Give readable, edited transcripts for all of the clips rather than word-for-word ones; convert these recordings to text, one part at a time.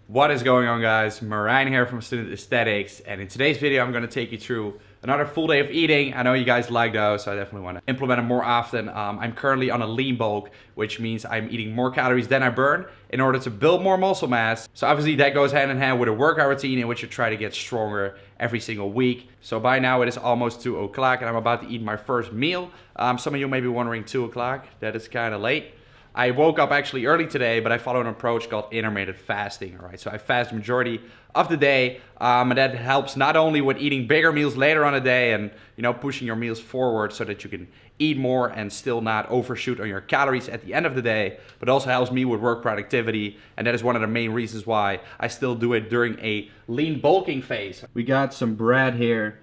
What is going on, guys? Marijn here from Student Aesthetics, and in today's video I'm going to take you through another full day of eating. I know you guys like those, so I definitely want to implement them more often. I'm currently on a lean bulk, which means I'm eating more calories than I burn in order to build more muscle mass. So obviously that goes hand in hand with a workout routine in which you try to get stronger every single week. So by now it is almost 2 o'clock and I'm about to eat my first meal. Some of you may be wondering, 2 o'clock, that is kind of late. I woke up actually early today, but I follow an approach called intermittent fasting, all right? So I fast the majority of the day, and that helps not only with eating bigger meals later on the day and, you know, pushing your meals forward so that you can eat more and still not overshoot on your calories at the end of the day, but also helps me with work productivity, and that is one of the main reasons why I still do it during a lean bulking phase. We got some bread here,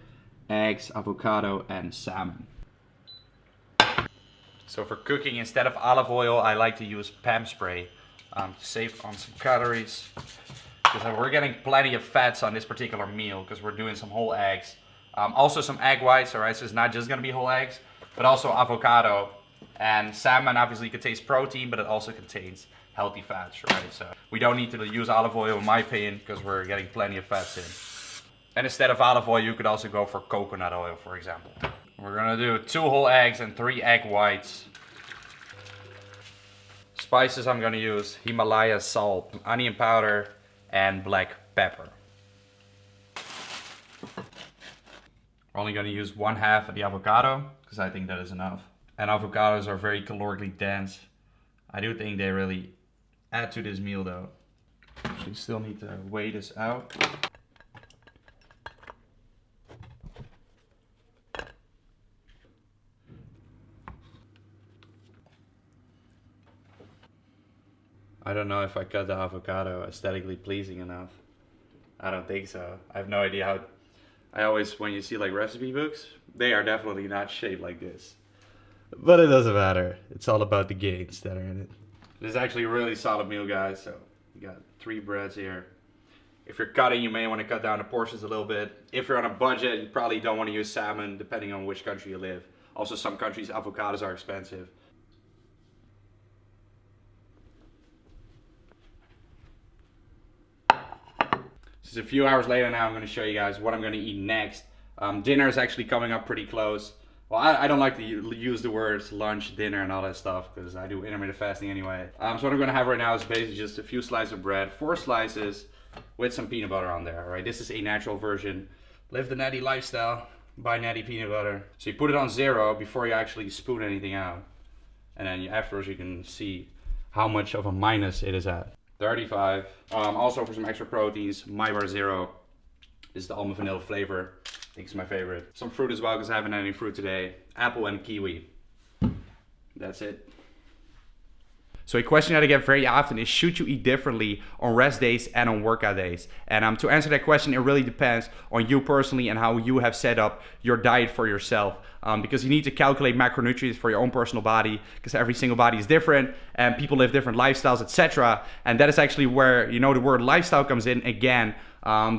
eggs, avocado, and salmon. So for cooking, instead of olive oil, I like to use Pam spray to save on some calories. Because we're getting plenty of fats on this particular meal because we're doing some whole eggs. Also some egg whites, alright, so it's not just gonna be whole eggs, but also avocado. And salmon obviously contains protein, but it also contains healthy fats, right? So we don't need to use olive oil in my opinion because we're getting plenty of fats in. And instead of olive oil, you could also go for coconut oil, for example. We're gonna do 2 whole eggs and 3 egg whites. Spices I'm gonna use Himalaya salt, onion powder, and black pepper. We're only gonna use 1/2 of the avocado, because I think that is enough. And avocados are very calorically dense. I do think they really add to this meal though. So you still need to weigh this out. I don't know if I cut the avocado aesthetically pleasing enough. I don't think so. I have no idea how. I always, when you see like recipe books, they are definitely not shaped like this. But it doesn't matter. It's all about the gains that are in it. This is actually a really solid meal, guys. So you got 3 breads here. If you're cutting, you may want to cut down the portions a little bit. If you're on a budget, you probably don't want to use salmon, depending on which country you live. Also, some countries, avocados are expensive. It's a few hours later now. I'm going to show you guys what I'm going to eat next. Dinner is actually coming up pretty close. Well, I don't like to use the words lunch, dinner, and all that stuff because I do intermittent fasting anyway. So what I'm going to have right now is basically just a few slices of bread, 4 slices with some peanut butter on there. All right, this is a natural version. Live the natty lifestyle, buy natty peanut butter. So you put it on 0 before you actually spoon anything out, and then afterwards you can see how much of a minus it is at. 35. Also for some extra proteins, my bar 0. This is the almond vanilla flavor. I think it's my favorite. Some fruit as well because I haven't had any fruit today. Apple and kiwi. That's it. So a question that I get very often is, should you eat differently on rest days and on workout days? And to answer that question, it really depends on you personally and how you have set up your diet for yourself. Because you need to calculate macronutrients for your own personal body because every single body is different and people live different lifestyles, etc. And that is actually where, you know, the word lifestyle comes in again.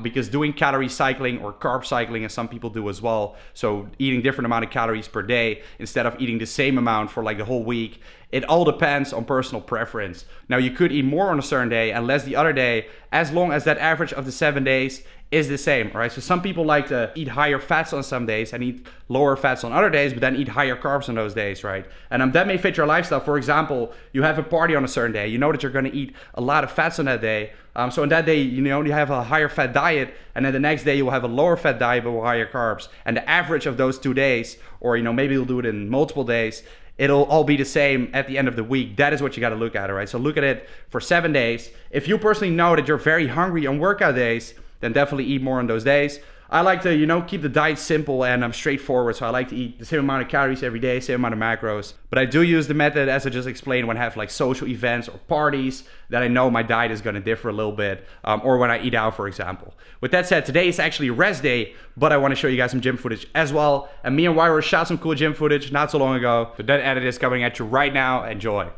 Because doing calorie cycling or carb cycling, as some people do as well, so eating different amount of calories per day instead of eating the same amount for like the whole week, it all depends on personal preference. Now you could eat more on a certain day and less the other day, as long as that average of the 7 days is the same, all right? So some people like to eat higher fats on some days and eat lower fats on other days, but then eat higher carbs on those days, right? And that may fit your lifestyle. For example, you have a party on a certain day, you know that you're gonna eat a lot of fats on that day. So on that day, you know, you have a higher fat diet, and then the next day you'll have a lower fat diet but with higher carbs. And the average of those 2 days, or, you know, maybe you'll do it in multiple days, it'll all be the same at the end of the week. That is what you got to look at, all right? So look at it for 7 days. If you personally know that you're very hungry on workout days, then definitely eat more on those days. I like to, you know, keep the diet simple and straightforward. So I like to eat the same amount of calories every day, same amount of macros. But I do use the method, as I just explained, when I have like social events or parties that I know my diet is going to differ a little bit, or when I eat out, for example. With that said, today is actually rest day, but I want to show you guys some gym footage as well. And me and Wyra shot some cool gym footage not so long ago. So that edit is coming at you right now. Enjoy.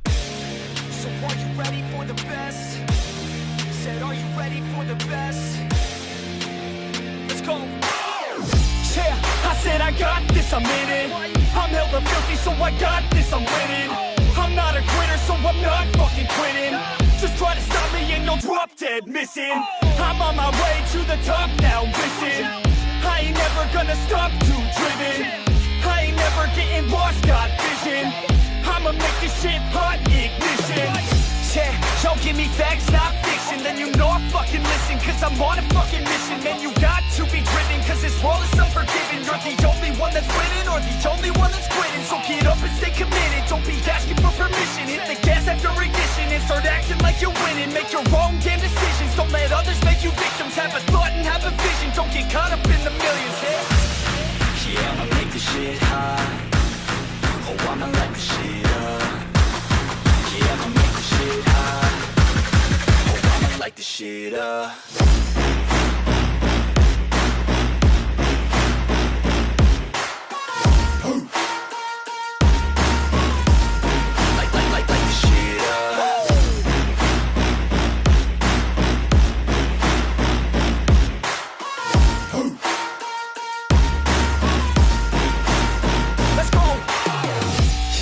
So are you ready for the best? Said, are you ready for the best? Let's go. Yeah, I said I got this, I'm in it. I'm hella filthy, so I got this, I'm winning. I'm not a quitter, so I'm not fucking quitting. Just try to stop me and you'll drop dead missing. I'm on my way to the top now, listen. I ain't never gonna stop, too driven. I ain't never getting lost, got vision. I'ma make this shit hot, ignition. Yeah, y'all give me facts, not fiction. Then you know I fucking listen, cause I'm on a fucking mission. Man, you got to be driven, cause this world is unforgiving. You're the only one that's winning, or the only one that's quitting. So get up and stay committed, don't be asking for permission. Hit the gas after ignition and start acting like you're winning. Make your own damn decisions, don't let others make you victims. Have a thought and have a vision, don't get caught up in the millions. Yeah, I'ma make this shit hot. Oh, I'ma light this shit up. Yeah, I'ma make this shit hot. Oh, I'ma light this shit up. Light this shit up. Let's go.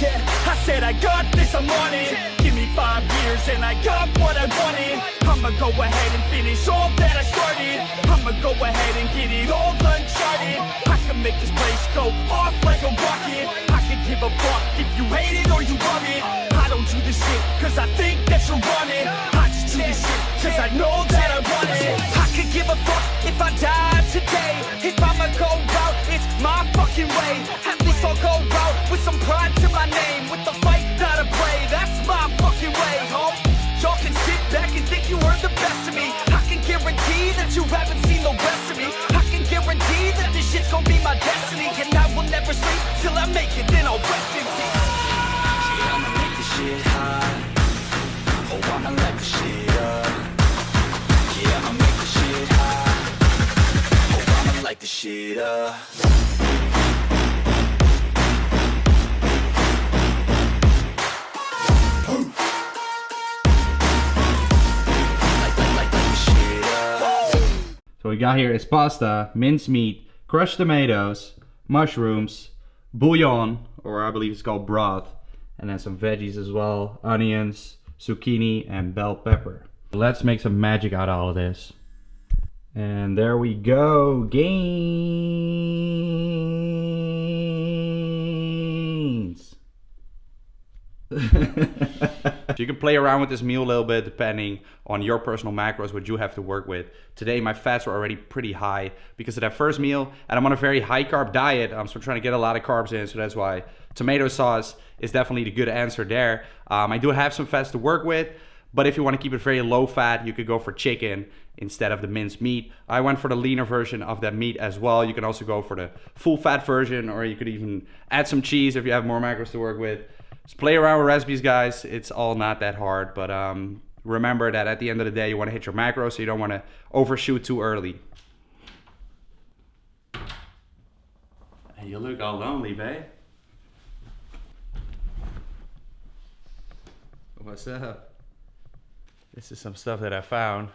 Yeah, I said I got this, I'm on it. Give me 5 years and I got what I wanted. I'ma go ahead and finish all that I started. I'ma go ahead and get it all uncharted. I can make this place go off like a rocket. I can give a fuck if you hate it or you love it. I don't do this shit cause I think that you're on it. I just do this shit cause I know that I want it. I could give a fuck if I die today. If I'ma go out, it's my fucking way. At least I'll go out with some pride to my name. With the fight, not a play, that's my fucking way, ho. Y'all can sit back and think you heard the best of me. I can guarantee that you haven't seen the rest of me. I can guarantee that this shit's gonna be my destiny. And I will never sleep till I make it, then I'll rest in peace. Yeah, I'ma make this shit hot. Oh, I'ma light this shit up. Yeah, I'ma make this shit hot. Oh, I'ma light this shit up. So what we got here is pasta, minced meat, crushed tomatoes, mushrooms, bouillon, or I believe it's called broth, and then some veggies as well, onions, zucchini, and bell pepper. Let's make some magic out of all of this. And there we go, gains! You can play around with this meal a little bit depending on your personal macros, what you have to work with. Today my fats were already pretty high because of that first meal, and I'm on a very high carb diet, so I'm trying to get a lot of carbs in, so that's why tomato sauce is definitely the good answer there. I do have some fats to work with, but if you want to keep it very low fat, you could go for chicken instead of the minced meat. I went for the leaner version of that meat as well. You can also go for the full fat version, or you could even add some cheese if you have more macros to work with. Just play around with recipes, guys. It's all not that hard, but remember that at the end of the day, you want to hit your macros, so you don't want to overshoot too early. Hey, you look all lonely, babe. What's up? This is some stuff that I found.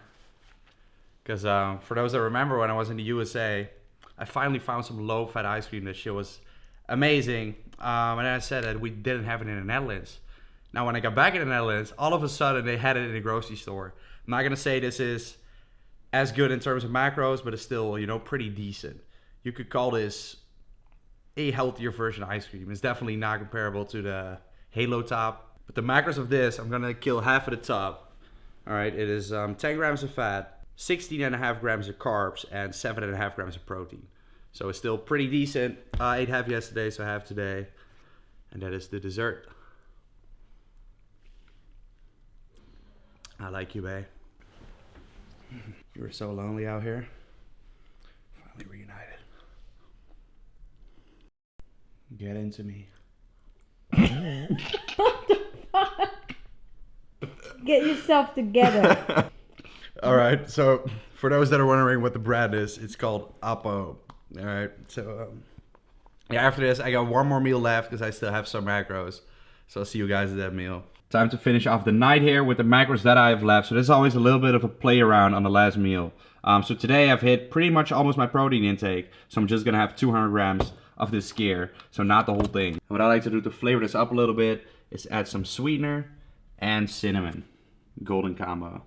Because for those that remember, when I was in the USA, I finally found some low-fat ice cream. That shit was amazing. And I said that we didn't have it in the Netherlands. Now, when I got back in the Netherlands, all of a sudden they had it in the grocery store. I'm not gonna say this is as good in terms of macros, but it's still, you know, pretty decent. You could call this a healthier version of ice cream. It's definitely not comparable to the Halo Top. But the macros of this, I'm gonna kill half of the top. All right, it is 10 grams of fat, 16.5 grams of carbs, and 7.5 grams of protein. So it's still pretty decent. I ate half yesterday, so half today. And that is the dessert. I like you, babe. You were so lonely out here. Finally reunited. Get into me. What the fuck? Get yourself together. All right, so for those that are wondering what the brand is, it's called Apo. All right, so yeah, after this, I got one more meal left because I still have some macros. So I'll see you guys at that meal. Time to finish off the night here with the macros that I have left. So there's always a little bit of a play around on the last meal. So today I've hit pretty much almost my protein intake. So I'm just gonna have 200 grams of this skyr, so not the whole thing. What I like to do to flavor this up a little bit is add some sweetener and cinnamon. Golden combo.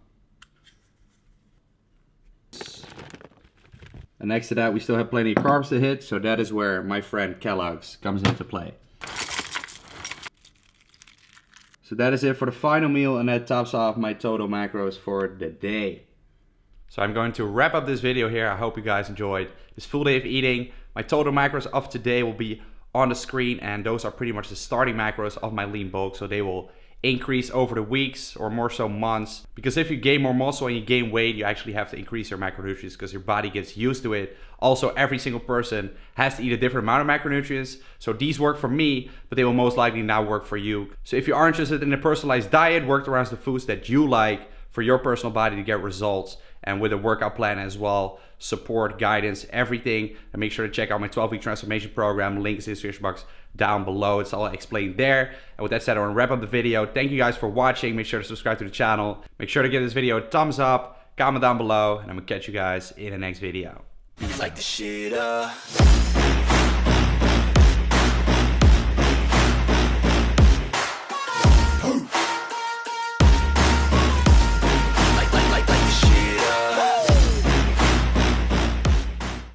And next to that, we still have plenty of carbs to hit, so that is where my friend Kellogg's comes into play. So that is it for the final meal, and that tops off my total macros for the day. So I'm going to wrap up this video here. I hope you guys enjoyed this full day of eating. My total macros of today will be on the screen, and those are pretty much the starting macros of my lean bulk, so they will increase over the weeks or more so months, because if you gain more muscle and you gain weight, you actually have to increase your macronutrients because your body gets used to it. Also, every single person has to eat a different amount of macronutrients, so these work for me, but they will most likely not work for you. So if you are interested in a personalized diet worked around the foods that you like for your personal body to get results, and with a workout plan as well, support, guidance, everything, and make sure to check out my 12-week transformation program. Link is in the description box down below. It's all explained there. And with that said, I want to wrap up the video. Thank you guys for watching. Make sure to subscribe to the channel. Make sure to give this video a thumbs up, comment down below, and I'm gonna catch you guys in the next video. Like the shit